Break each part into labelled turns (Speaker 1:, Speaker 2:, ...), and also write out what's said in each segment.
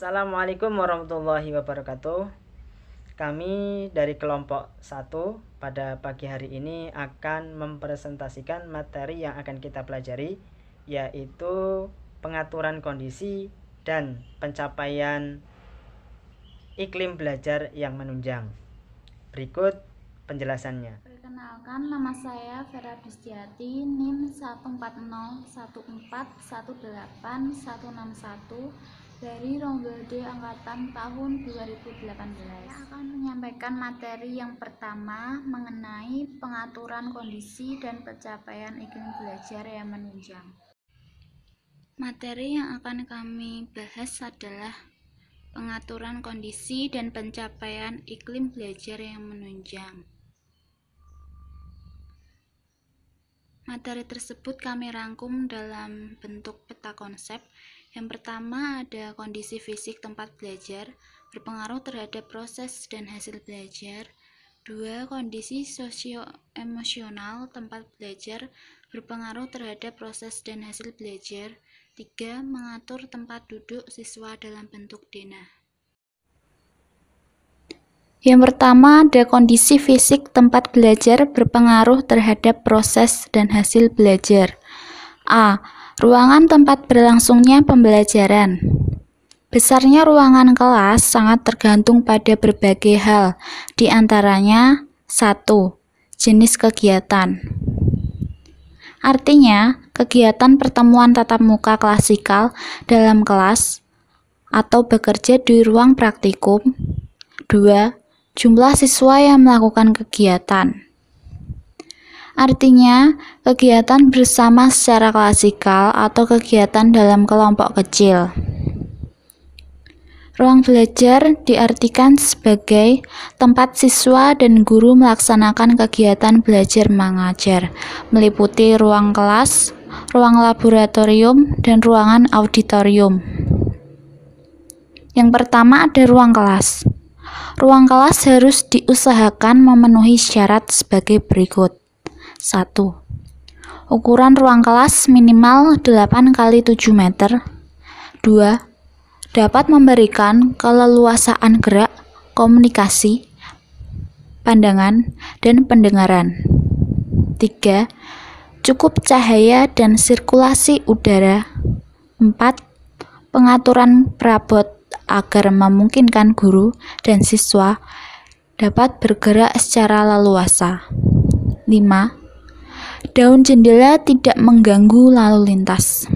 Speaker 1: Assalamualaikum warahmatullahi wabarakatuh. Kami dari kelompok 1 pada pagi hari ini akan mempresentasikan materi yang akan kita pelajari, yaitu pengaturan kondisi dan pencapaian iklim belajar yang menunjang. Berikut penjelasannya.
Speaker 2: Perkenalkan, nama saya Vera Dustiati, NIM 14014181161 dari Rombel D Angkatan tahun 2018. Saya akan menyampaikan materi yang pertama mengenai pengaturan kondisi dan pencapaian iklim belajar yang menunjang. Materi yang akan kami bahas adalah pengaturan kondisi dan pencapaian iklim belajar yang menunjang. Materi tersebut kami rangkum dalam bentuk peta konsep. Yang pertama ada kondisi fisik tempat belajar berpengaruh terhadap proses dan hasil belajar. 2. Kondisi sosio-emosional tempat belajar berpengaruh terhadap proses dan hasil belajar. 3. Mengatur tempat duduk siswa dalam bentuk denah. Yang pertama ada kondisi fisik tempat belajar berpengaruh terhadap proses dan hasil belajar. A. Ruangan tempat berlangsungnya pembelajaran. Besarnya ruangan kelas sangat tergantung pada berbagai hal, di antaranya 1. Jenis kegiatan. Artinya, kegiatan pertemuan tatap muka klasikal dalam kelas atau bekerja di ruang praktikum. 2. Jumlah siswa yang melakukan kegiatan. Artinya, kegiatan bersama secara klasikal atau kegiatan dalam kelompok kecil. Ruang belajar diartikan sebagai tempat siswa dan guru melaksanakan kegiatan belajar mengajar, meliputi ruang kelas, ruang laboratorium, dan ruangan auditorium. Yang pertama ada ruang kelas. Ruang kelas harus diusahakan memenuhi syarat sebagai berikut. 1. Ukuran ruang kelas minimal 8 x 7 meter. 2. Dapat memberikan keleluasaan gerak, komunikasi, pandangan, dan pendengaran. 3. Cukup cahaya dan sirkulasi udara. 4. Pengaturan perabot agar memungkinkan guru dan siswa dapat bergerak secara leluasa. 5. Daun jendela tidak mengganggu lalu lintas.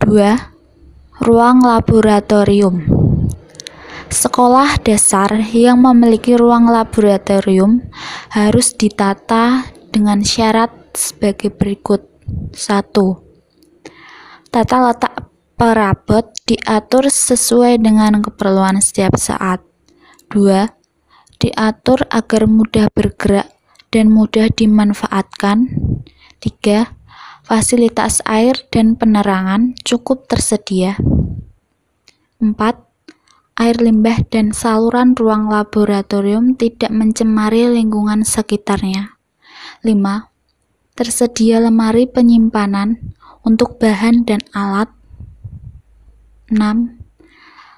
Speaker 2: 2. Ruang laboratorium. Sekolah dasar yang memiliki ruang laboratorium harus ditata dengan syarat sebagai berikut. 1. Tata letak perabot diatur sesuai dengan keperluan setiap saat. 2. Diatur agar mudah bergerak dan mudah dimanfaatkan. 3. Fasilitas air dan penerangan cukup tersedia. 4. Air limbah dan saluran ruang laboratorium tidak mencemari lingkungan sekitarnya. 5. Tersedia lemari penyimpanan untuk bahan dan alat. 6.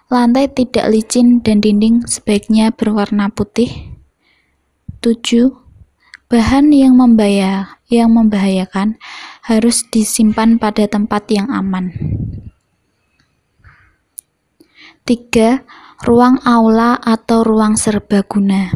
Speaker 2: Lantai tidak licin dan dinding sebaiknya berwarna putih. 7. Bahan yang membahayakan harus disimpan pada tempat yang aman. 3. Ruang aula atau ruang serbaguna.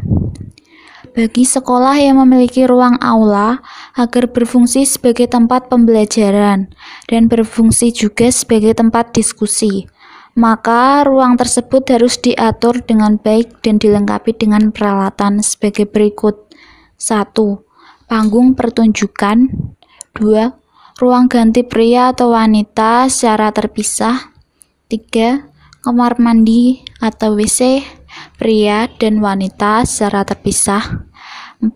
Speaker 2: Bagi sekolah yang memiliki ruang aula agar berfungsi sebagai tempat pembelajaran dan berfungsi juga sebagai tempat diskusi, maka ruang tersebut harus diatur dengan baik dan dilengkapi dengan peralatan sebagai berikut. 1. Panggung pertunjukan. 2. Ruang ganti pria atau wanita secara terpisah. 3. Kamar mandi atau WC pria dan wanita secara terpisah. 4.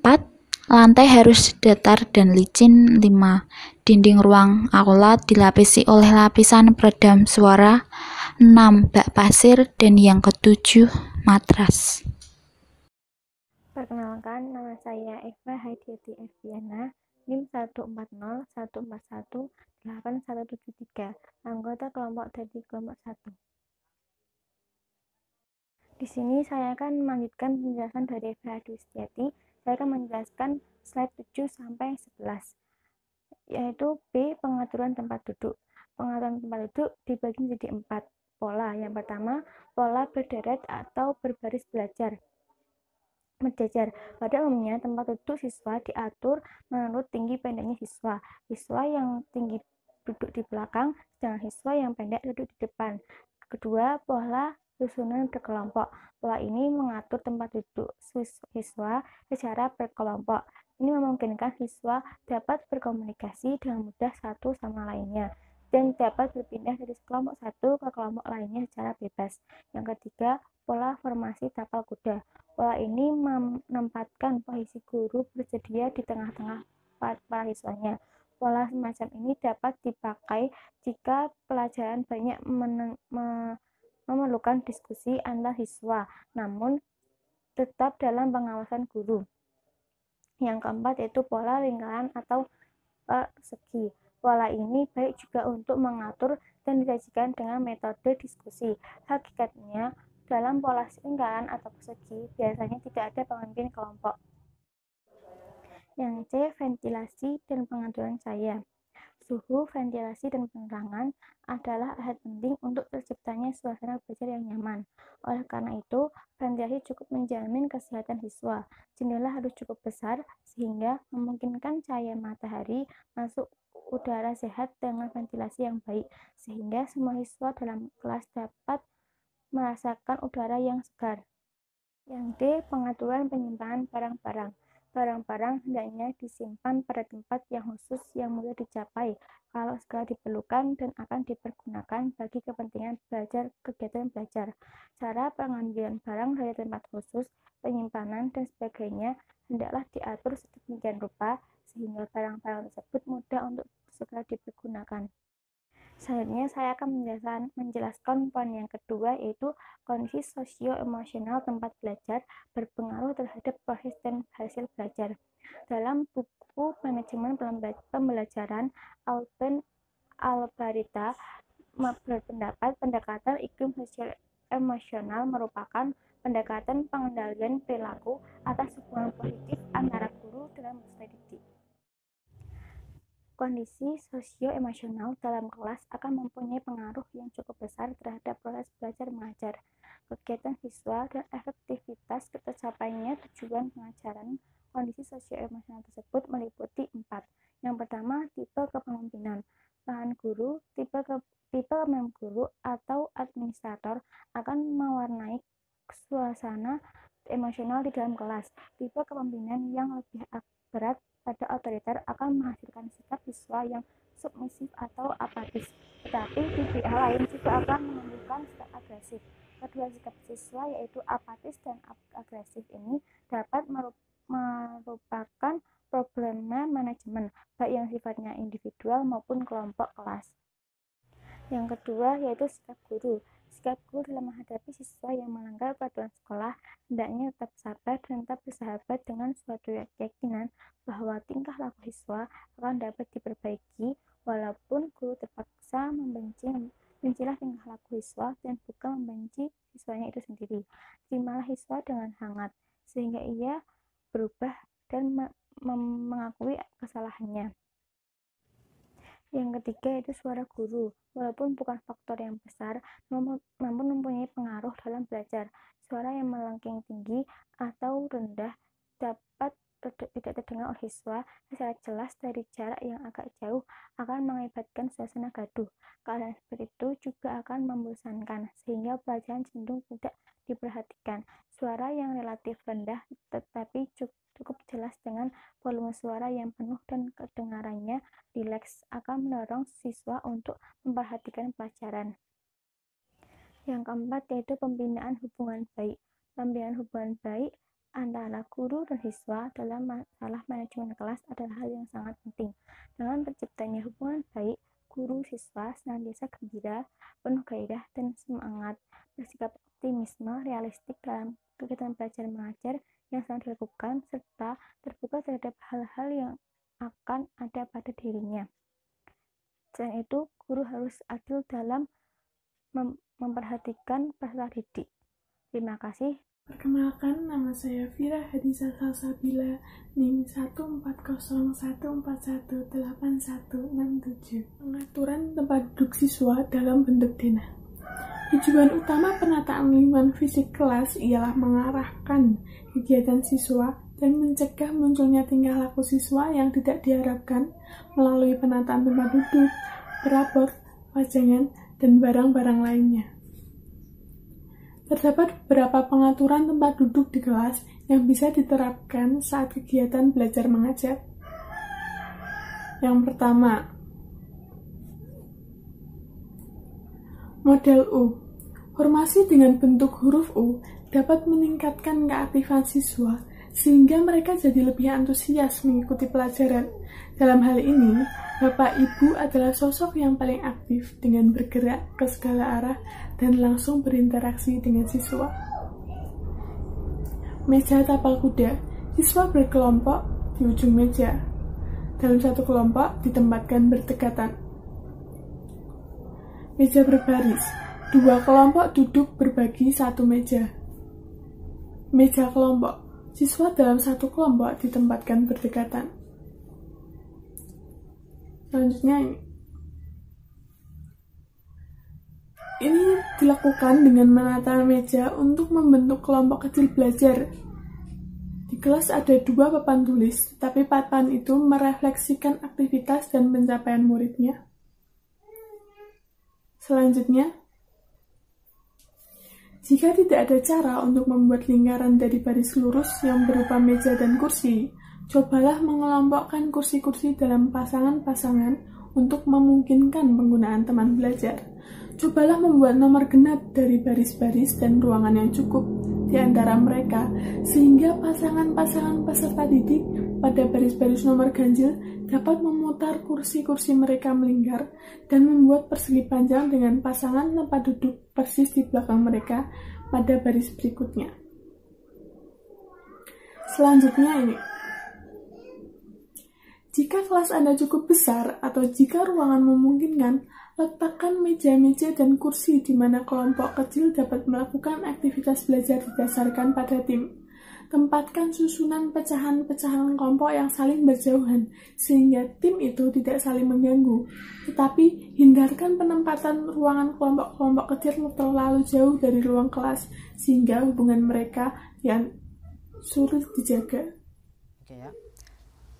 Speaker 2: Lantai harus datar dan licin. 5. Dinding ruang aula dilapisi oleh lapisan peredam suara. 6. Bak pasir, dan yang ke-7 matras.
Speaker 3: Perkenalkan, nama saya Eva Haidiati Erviana NIM 140 141 8173, anggota kelompok dari kelompok 1. Di sini saya akan melanjutkan penjelasan dari Ferhadi Wistiati. Saya akan menjelaskan slide 7 sampai 11, yaitu B. Pengaturan tempat duduk. Pengaturan tempat duduk dibagi menjadi 4 pola. Yang pertama, pola berderet atau berbaris belajar berjajar. Pada umumnya, tempat duduk siswa diatur menurut tinggi pendeknya siswa. Siswa yang tinggi duduk di belakang, sedangkan siswa yang pendek duduk di depan. Kedua, pola susunan berkelompok. Pola ini mengatur tempat duduk siswa secara berkelompok. Ini memungkinkan siswa dapat berkomunikasi dengan mudah satu sama lainnya dan dapat berpindah dari kelompok satu ke kelompok lainnya secara bebas. Yang ketiga, pola formasi tapal kuda. Pola ini menempatkan posisi guru bersedia di tengah-tengah para siswanya. Pola semacam ini dapat dipakai jika pelajaran banyak memerlukan diskusi antar siswa, namun tetap dalam pengawasan guru. Yang keempat yaitu pola lingkaran atau persegi. Pola ini baik juga untuk mengatur dan disajikan dengan metode diskusi. Hakikatnya, dalam pola lingkaran atau persegi, biasanya tidak ada pemimpin kelompok. Yang C. Ventilasi dan pengaturan cahaya. Suhu, ventilasi, dan penerangan adalah alat penting untuk terciptanya suasana belajar yang nyaman. Oleh karena itu, ventilasi cukup menjamin kesehatan siswa. Jendela harus cukup besar sehingga memungkinkan cahaya matahari masuk udara sehat dengan ventilasi yang baik, sehingga semua siswa dalam kelas dapat merasakan udara yang segar. Yang D. Pengaturan penyimpanan barang-barang. Barang-barang hendaknya disimpan pada tempat yang khusus yang mudah dicapai kalau segala diperlukan dan akan dipergunakan bagi kepentingan kegiatan belajar. Cara pengambilan barang dari tempat khusus, penyimpanan, dan sebagainya hendaklah diatur sedemikian rupa sehingga barang-barang tersebut mudah untuk segera dipergunakan. Selanjutnya saya akan menjelaskan poin yang kedua, yaitu kondisi sosio-emosional tempat belajar berpengaruh terhadap proses dan hasil belajar. Dalam buku Manajemen Pembelajaran, Alban Albarita berpendapat pendekatan iklim sosial emosional merupakan pendekatan pengendalian perilaku atas hubungan positif antara guru dengan peserta didik. Kondisi sosio-emosional dalam kelas akan mempunyai pengaruh yang cukup besar terhadap proses belajar mengajar, kegiatan siswa, dan efektivitas tercapainya tujuan pengajaran. Kondisi sosio-emosional tersebut meliputi 4. Yang pertama, tipe kepemimpinan. Peran guru, tipe kepemimpinan guru atau administrator akan mewarnai suasana emosional di dalam kelas. Tipe kepemimpinan yang lebih berat pada otoriter akan menghasilkan sikap siswa yang submisif atau apatis, tetapi di pihak lain juga akan menumbuhkan sikap agresif. Kedua sikap siswa yaitu apatis dan agresif ini dapat merupakan problema manajemen, baik yang sifatnya individual maupun kelompok kelas. Yang kedua yaitu sikap guru. Sikap guru dalam menghadapi siswa yang melanggar peraturan sekolah hendaknya tetap sabar dan tetap bersahabat dengan suatu keyakinan bahwa tingkah laku siswa akan dapat diperbaiki walaupun guru terpaksa bencilah tingkah laku siswa dan bukan membenci siswanya itu sendiri. Terimalah siswa dengan hangat sehingga ia berubah dan mengakui kesalahannya. Yang ketiga yaitu suara guru. Walaupun bukan faktor yang besar, namun mempunyai pengaruh dalam belajar. Suara yang melengking tinggi atau rendah dapat tidak terdengar oleh siswa secara jelas dari jarak yang agak jauh akan mengakibatkan suasana gaduh. Keadaan seperti itu juga akan membosankan, sehingga pelajaran cenderung tidak diperhatikan. Suara yang relatif rendah tetapi cukup jelas dengan volume suara yang penuh dan kedengarannya rileks akan mendorong siswa untuk memperhatikan pelajaran. Yang keempat yaitu pembinaan hubungan baik. Pembinaan hubungan baik antara guru dan siswa dalam masalah manajemen kelas adalah hal yang sangat penting. Dengan terciptanya hubungan baik, guru siswa senantiasa gembira, penuh gairah dan semangat, bersikap optimisme, realistik dalam kegiatan belajar mengajar yang sedang dilakukan, serta terbuka terhadap hal-hal yang akan ada pada dirinya. Selain itu, guru harus adil dalam memperhatikan peserta didik. Terima kasih.
Speaker 4: Perkenalkan, nama saya Fira Hadisa Salsabila, NIM 14011418167. Pengaturan tempat duduk siswa dalam bentuk denah. Tujuan utama penataan lingkungan fisik kelas ialah mengarahkan kegiatan siswa dan mencegah munculnya tingkah laku siswa yang tidak diharapkan melalui penataan tempat duduk, perabot, pajangan, dan barang-barang lainnya. Terdapat beberapa pengaturan tempat duduk di kelas yang bisa diterapkan saat kegiatan belajar mengajar. Yang pertama, model U. Formasi dengan bentuk huruf U dapat meningkatkan keaktifan siswa sehingga mereka jadi lebih antusias mengikuti pelajaran. Dalam hal ini, Bapak Ibu adalah sosok yang paling aktif dengan bergerak ke segala arah dan langsung berinteraksi dengan siswa. Meja tapal kuda. Siswa berkelompok di ujung meja. Dalam satu kelompok ditempatkan berdekatan. Meja berbaris. Dua kelompok duduk berbagi satu meja. Meja kelompok. Siswa dalam satu kelompok ditempatkan berdekatan. Selanjutnya ini dilakukan dengan menata meja untuk membentuk kelompok kecil belajar. Di kelas ada 2 papan tulis, tetapi papan itu merefleksikan aktivitas dan pencapaian muridnya. Selanjutnya, jika tidak ada cara untuk membuat lingkaran dari baris lurus yang berupa meja dan kursi, cobalah mengelompokkan kursi-kursi dalam pasangan-pasangan untuk memungkinkan penggunaan teman belajar. Cobalah membuat nomor genap dari baris-baris dan ruangan yang cukup di antara mereka, sehingga pasangan-pasangan peserta didik pada baris-baris nomor ganjil dapat memutar kursi-kursi mereka melingkar dan membuat persegi panjang dengan pasangan tempat duduk persis di belakang mereka pada baris berikutnya. Selanjutnya ini. Jika kelas Anda cukup besar atau jika ruangan memungkinkan, letakkan meja-meja dan kursi di mana kelompok kecil dapat melakukan aktivitas belajar didasarkan pada tim. Tempatkan susunan pecahan-pecahan kelompok yang saling berjauhan, sehingga tim itu tidak saling mengganggu. Tetapi, hindarkan penempatan ruangan kelompok-kelompok kecil terlalu jauh dari ruang kelas, sehingga hubungan mereka yang sulit dijaga.
Speaker 1: Oke ya.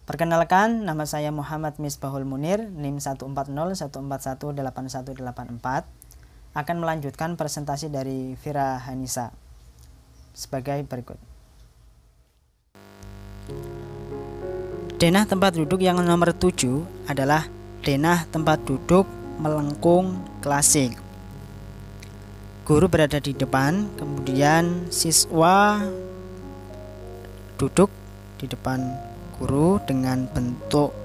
Speaker 1: Perkenalkan, nama saya Muhammad Misbahul Munir, NIM 14014181184, akan melanjutkan presentasi dari Fira Hanisa sebagai berikut. Denah tempat duduk yang nomor 7 adalah denah tempat duduk melengkung klasik. Guru berada di depan, kemudian siswa duduk di depan guru dengan bentuk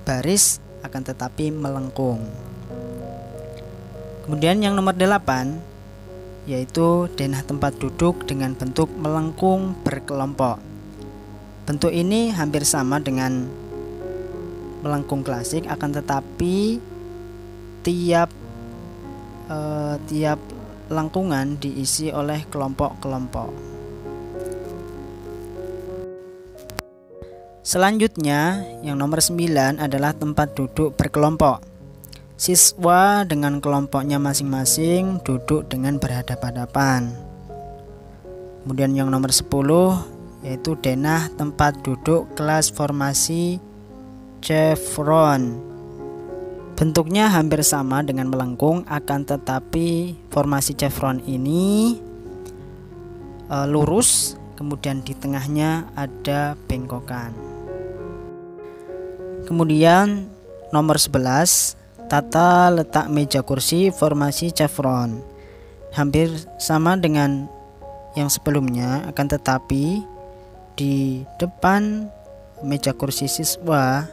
Speaker 1: baris akan tetapi melengkung. Kemudian yang nomor 8 yaitu denah tempat duduk dengan bentuk melengkung berkelompok. Bentuk ini hampir sama dengan melengkung klasik, akan tetapi tiap lengkungan diisi oleh kelompok-kelompok. Selanjutnya, yang nomor 9 adalah tempat duduk berkelompok. Siswa dengan kelompoknya masing-masing duduk dengan berhadapan-hadapan. Kemudian yang nomor 10 yaitu denah tempat duduk kelas formasi chevron. Bentuknya hampir sama dengan melengkung, akan tetapi formasi chevron ini lurus, kemudian di tengahnya ada bengkokan. Kemudian nomor 11, tata letak meja kursi formasi chevron. Hampir sama dengan yang sebelumnya, akan tetapi di depan meja kursi siswa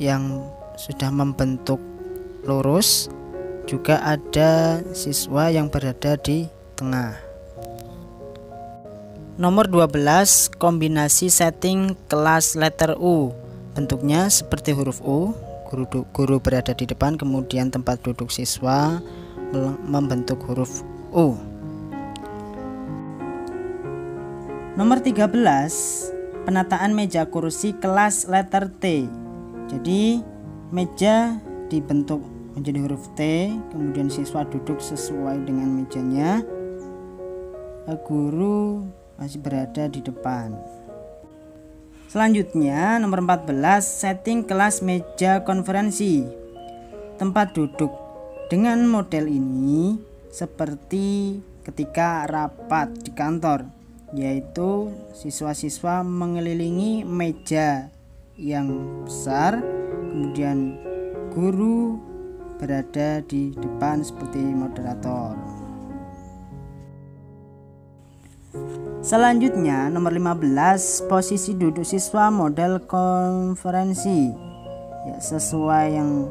Speaker 1: yang sudah membentuk lurus juga ada siswa yang berada di tengah. Nomor 12, kombinasi setting kelas letter U. Bentuknya seperti huruf U, guru berada di depan, kemudian tempat duduk siswa membentuk huruf U. Nomor 13, penataan meja kursi kelas letter T. Jadi meja dibentuk menjadi huruf T, kemudian siswa duduk sesuai dengan mejanya. Guru masih berada di depan. Selanjutnya nomor 14, setting kelas meja konferensi. Tempat duduk dengan model ini seperti ketika rapat di kantor, yaitu siswa-siswa mengelilingi meja yang besar, kemudian guru berada di depan seperti moderator. Selanjutnya nomor 15, posisi duduk siswa model konferensi. Ya, sesuai yang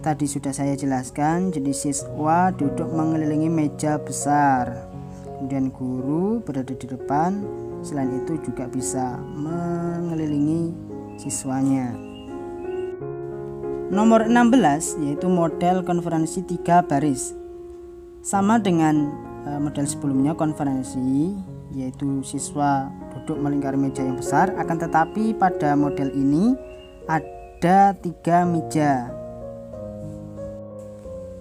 Speaker 1: tadi sudah saya jelaskan, jadi siswa duduk mengelilingi meja besar, kemudian guru berada di depan. Selain itu juga bisa mengelilingi siswanya. Nomor 16 yaitu model konferensi 3 baris. Sama dengan model sebelumnya konferensi, yaitu siswa duduk melingkari meja yang besar, akan tetapi pada model ini ada 3 meja.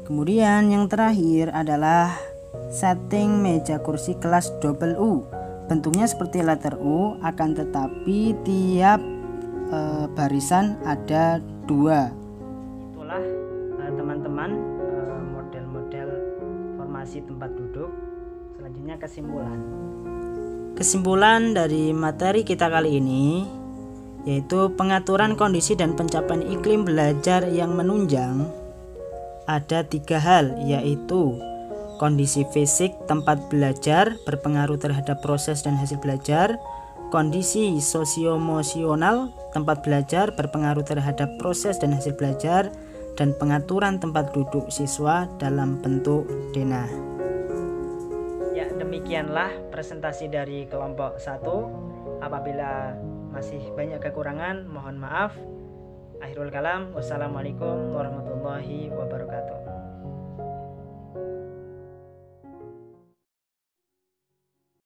Speaker 1: Kemudian yang terakhir adalah setting meja kursi kelas double U. Bentuknya seperti letter U, akan tetapi tiap barisan ada 2. Itulah teman-teman model-model formasi tempat duduk. Selanjutnya kesimpulan dari materi kita kali ini, yaitu pengaturan kondisi dan pencapaian iklim belajar yang menunjang. Ada 3 hal, yaitu kondisi fisik tempat belajar berpengaruh terhadap proses dan hasil belajar, kondisi sosioemosional tempat belajar berpengaruh terhadap proses dan hasil belajar, dan pengaturan tempat duduk siswa dalam bentuk denah. Ya, demikianlah presentasi dari kelompok 1. Apabila masih banyak kekurangan, mohon maaf. Akhirul kalam, wassalamualaikum warahmatullahi wabarakatuh.